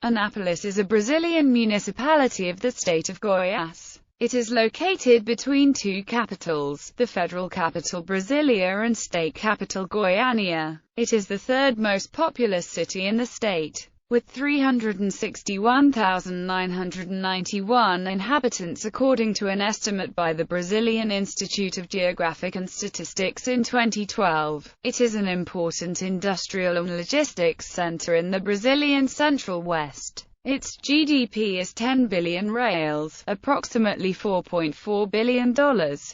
Anápolis is a Brazilian municipality of the state of Goiás. It is located between two capitals, the federal capital Brasília and state capital Goiânia. It is the third most populous city in the state, with 361,991 inhabitants according to an estimate by the Brazilian Institute of Geographic and Statistics in 2012. It is an important industrial and logistics center in the Brazilian Central West. Its GDP is 10 billion reais, approximately $4.4 billion,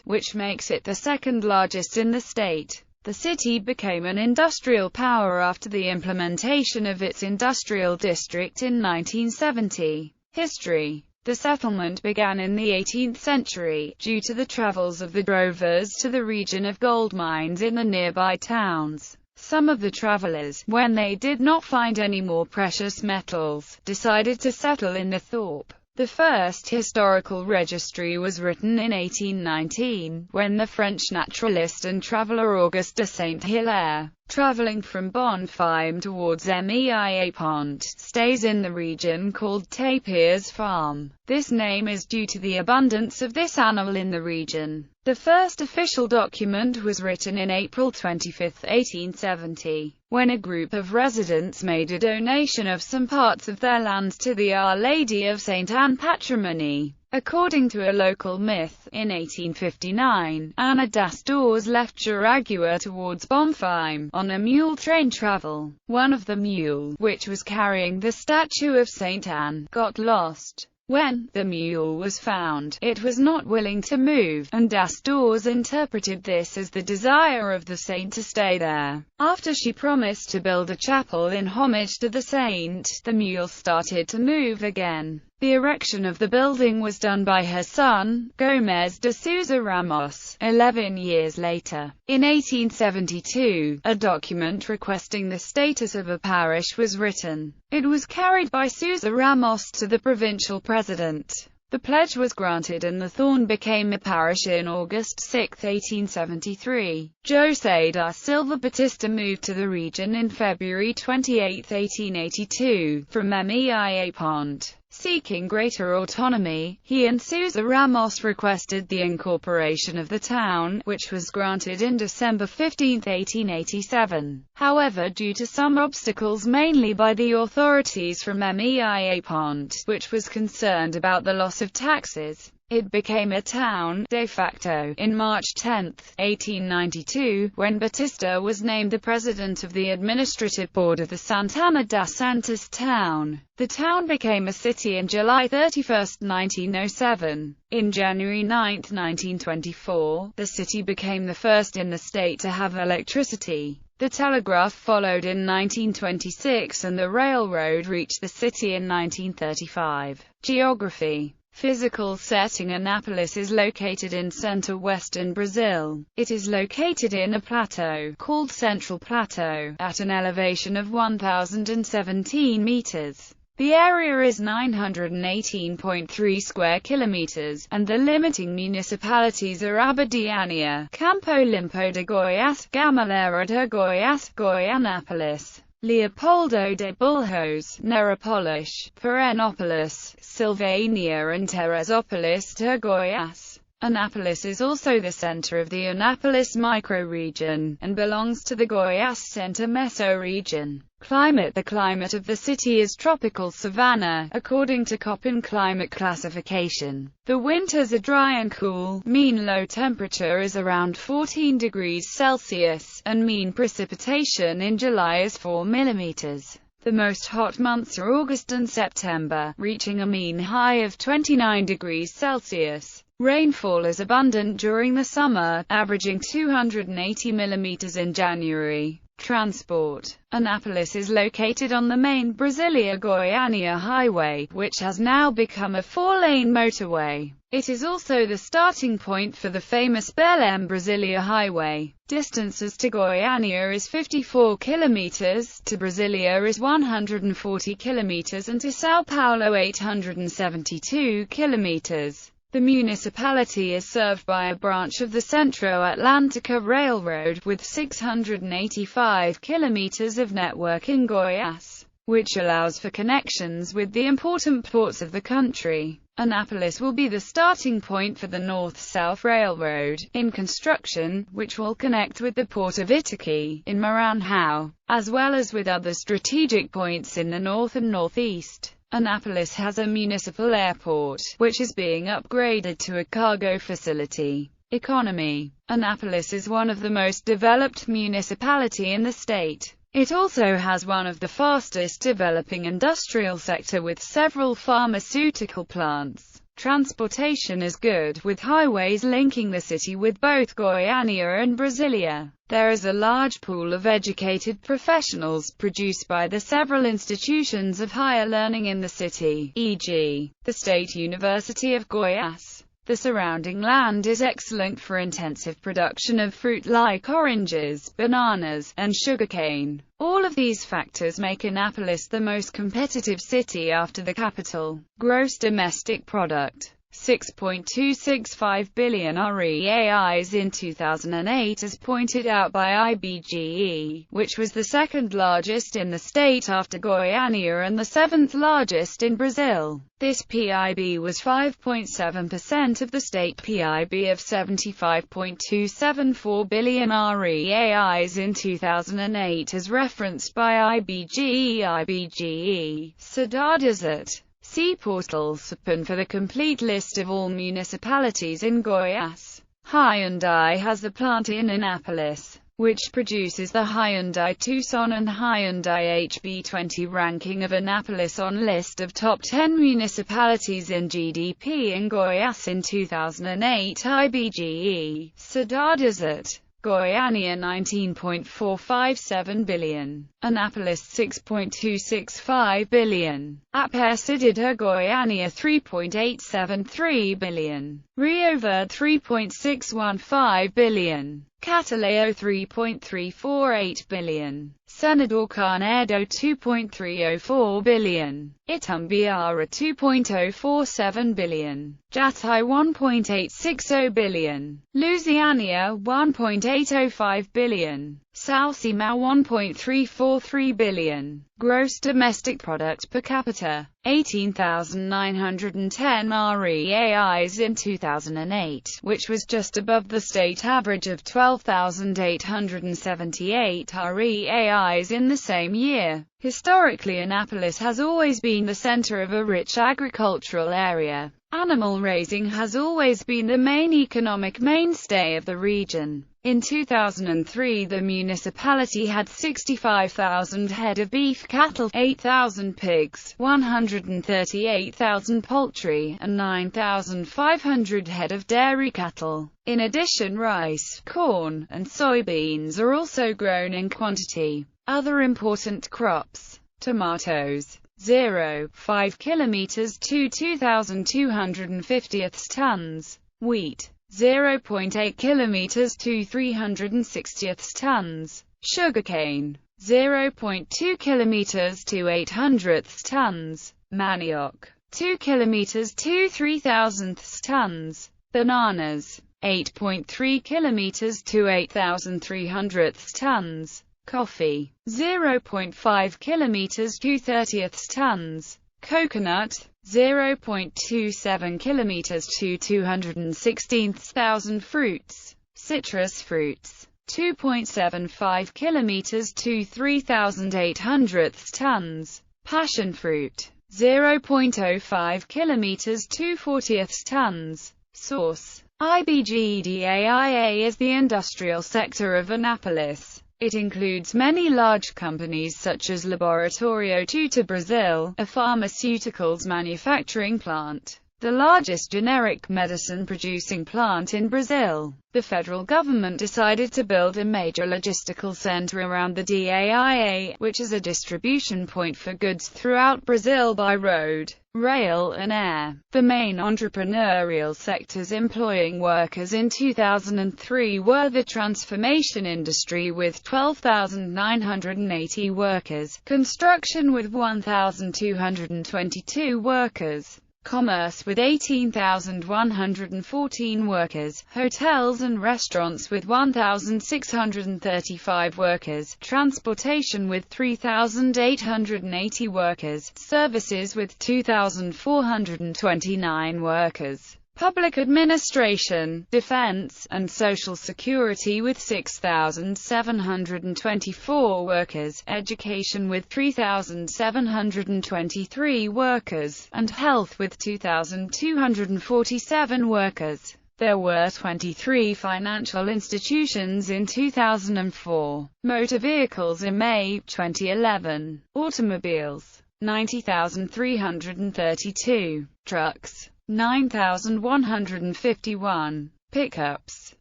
which makes it the second largest in the state. The city became an industrial power after the implementation of its industrial district in 1970. History. The settlement began in the 18th century, due to the travels of the drovers to the region of gold mines in the nearby towns. Some of the travelers, when they did not find any more precious metals, decided to settle in the thorp. The first historical registry was written in 1819, when the French naturalist and traveller Auguste de Saint-Hilaire, travelling from Bonfim towards Meiapont, stays in the region called Tapirs Farm. This name is due to the abundance of this animal in the region. The first official document was written in April 25, 1870, when a group of residents made a donation of some parts of their land to the Our Lady of St. Anne patrimony. According to a local myth, in 1859, Ana das Dores left Jaraguá towards Bonfim, on a mule train travel. One of the mule, which was carrying the statue of St. Anne, got lost. When the mule was found, it was not willing to move, and das Dores interpreted this as the desire of the saint to stay there. After she promised to build a chapel in homage to the saint, the mule started to move again. The erection of the building was done by her son, Gomes de Souza Ramos, 11 years later. In 1872, a document requesting the status of a parish was written. It was carried by Souza Ramos to the provincial president. The pledge was granted and the Thorn became a parish in August 6, 1873. José da Silva Batista moved to the region in February 28, 1882, from Meiapont. Seeking greater autonomy, he and Souza Ramos requested the incorporation of the town, which was granted in December 15, 1887. However, due to some obstacles mainly by the authorities from Meiapont, which was concerned about the loss of taxes, it became a town, de facto, in March 10, 1892, when Batista was named the president of the administrative board of the Santana das Santas town. The town became a city in July 31, 1907. In January 9, 1924, the city became the first in the state to have electricity. The telegraph followed in 1926 and the railroad reached the city in 1935. Geography. Physical setting. Anápolis is located in center-western Brazil. It is located in a plateau, called Central Plateau, at an elevation of 1,017 meters. The area is 918.3 square kilometers, and the limiting municipalities are Abadiânia, Campo Limpo de Goiás, Gameleira de Goiás, Goianápolis, Leopoldo de Bulhões, Nerópolis, Perenópolis, Silvânia and Teresópolis de Goiás. Anápolis is also the center of the Anápolis microregion, and belongs to the Goiás Center mesoregion. Climate. The climate of the city is tropical savanna, according to Köppen climate classification. The winters are dry and cool, mean low temperature is around 14 degrees Celsius, and mean precipitation in July is 4 millimeters. The most hot months are August and September, reaching a mean high of 29 degrees Celsius. Rainfall is abundant during the summer, averaging 280 millimeters in January. Transport. Anápolis is located on the main Brasília-Goiânia highway, which has now become a 4-lane motorway. It is also the starting point for the famous Belém-Brasília highway. Distances to Goiânia is 54 kilometers, to Brasília is 140 kilometers and to São Paulo 872 kilometers. The municipality is served by a branch of the Centro-Atlântica Railroad, with 685 kilometers of network in Goiás. which allows for connections with the important ports of the country. Anápolis will be the starting point for the North-South Railroad, in construction, which will connect with the port of Itaqui, in Maranhão, as well as with other strategic points in the north and northeast. Anápolis has a municipal airport, which is being upgraded to a cargo facility. Economy. Anápolis is one of the most developed municipality in the state. It also has one of the fastest developing industrial sector with several pharmaceutical plants. Transportation is good, with highways linking the city with both Goiânia and Brasília. There is a large pool of educated professionals produced by the several institutions of higher learning in the city, e.g., the State University of Goiás. The surrounding land is excellent for intensive production of fruit like oranges, bananas, and sugarcane. All of these factors make Anápolis the most competitive city after the capital. Gross domestic product. 6.265 billion reais in 2008 as pointed out by IBGE, which was the second largest in the state after Goiânia and the seventh largest in Brazil. This PIB was 5.7% of the state PIB of 75.274 billion reais in 2008 as referenced by IBGE. Cidades at. See portal Supan for the complete list of all municipalities in Goiás. Hyundai has a plant in Anápolis, which produces the Hyundai Tucson and Hyundai HB20 ranking of Anápolis on list of top 10 municipalities in GDP in Goiás in 2008 IBGE. Cidades at. Goiânia 19.457 billion, Anápolis 6.265 billion, Aparecida Goiânia 3.873 billion, Rio Verde 3.615 billion, Catalão 3.348 billion, Senador Canedo 2.304 billion, Itumbiara 2.047 billion, Jataí 1.860 billion, Lusiânia 1.805 billion, Salsimão 1.343 billion. Gross domestic product per capita, 18,910 reais in 2008, which was just above the state average of 12,878 reais in the same year. Historically, Anápolis has always been the center of a rich agricultural area. Animal raising has always been the main economic mainstay of the region. In 2003, the municipality had 65,000 head of beef cattle, 8,000 pigs, 138,000 poultry, and 9,500 head of dairy cattle. In addition, rice, corn, and soybeans are also grown in quantity. Other important crops: tomatoes, 0.5 kilometers to 2,250 tons, wheat, 0.8 kilometers to 360 tons, sugarcane, 0.2 kilometers to 800 tons, manioc, 2 kilometers to 3,000 tons, bananas, 8.3 kilometers to 8,300 tons, coffee, 0.5 kilometers to 30 tons, coconut, 0.27 kilometers to 216,000 fruits, citrus fruits, 2.75 kilometers to 3,800 tons, passion fruit, 0.05 kilometers to 40 tons. Source: IBGDAIA is the industrial sector of Anápolis. It includes many large companies such as Laboratório Tuta Brazil, a pharmaceuticals manufacturing plant, the largest generic medicine producing plant in Brazil. The federal government decided to build a major logistical center around the DAIA, which is a distribution point for goods throughout Brazil by road, rail and air. The main entrepreneurial sectors employing workers in 2003 were the transformation industry with 12,980 workers, construction with 1,222 workers, Commerce with 18,114 workers, hotels and restaurants with 1,635 workers, transportation with 3,880 workers, services with 2,429 workers, public administration, defense, and social security with 6,724 workers, education with 3,723 workers, and health with 2,247 workers. There were 23 financial institutions in 2004. Motor vehicles in May 2011. Automobiles, 90,332. Trucks, 9,151. Pickups,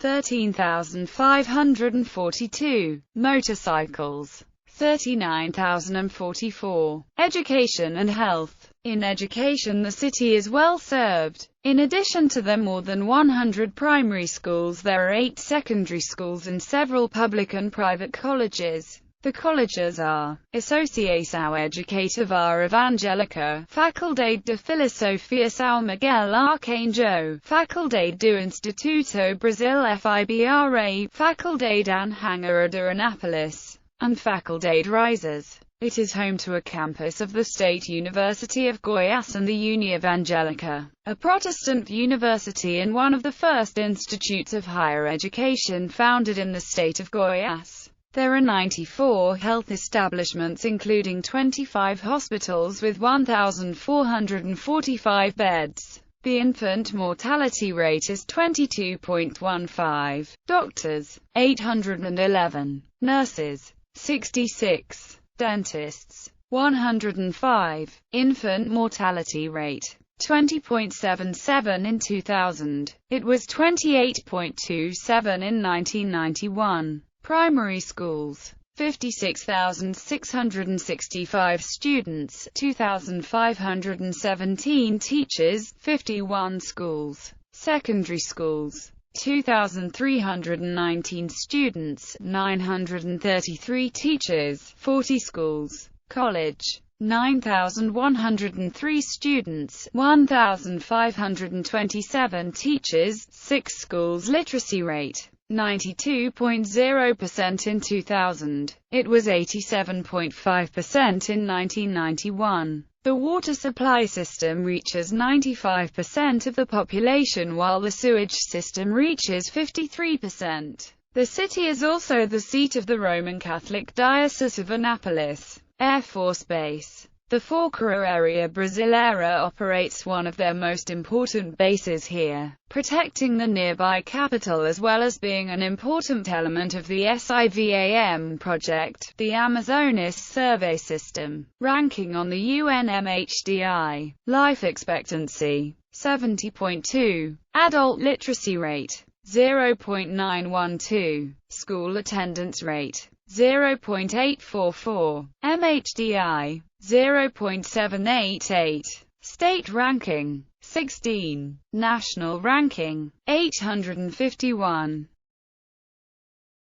13,542. Motorcycles, 39,044. Education and health. In education, the city is well served. In addition to the more than 100 primary schools, there are 8 secondary schools and several public and private colleges. The colleges are: Associação Educativa Evangélica, Faculdade de Filosofia São Miguel Arcanjo, Faculdade do Instituto Brasil FIBRA, Faculdade Anhanguera de Anápolis, and Faculdade Rises. It is home to a campus of the State University of Goiás and the Evangélica, a Protestant university and one of the first institutes of higher education founded in the state of Goiás. There are 94 health establishments including 25 hospitals with 1,445 beds. The infant mortality rate is 22.15. Doctors, 811. Nurses, 66. Dentists, 105. Infant mortality rate, 20.77 in 2000. It was 28.27 in 1991. Primary schools, 56,665 students, 2,517 teachers, 51 schools. Secondary schools, 2,319 students, 933 teachers, 40 schools. College, 9,103 students, 1,527 teachers, 6 schools. Literacy rate, 92.0% in 2000. It was 87.5% in 1991. The water supply system reaches 95% of the population while the sewage system reaches 53%. The city is also the seat of the Roman Catholic Diocese of Anápolis. Air Force Base. The Força Aérea Brasileira operates one of their most important bases here, protecting the nearby capital as well as being an important element of the SIVAM project, the Amazonas Survey System. Ranking on the UNMHDI. Life expectancy, 70.2. Adult literacy rate, 0.912. School attendance rate, 0.844. MHDI, 0.788. State ranking, 16. National ranking, 851.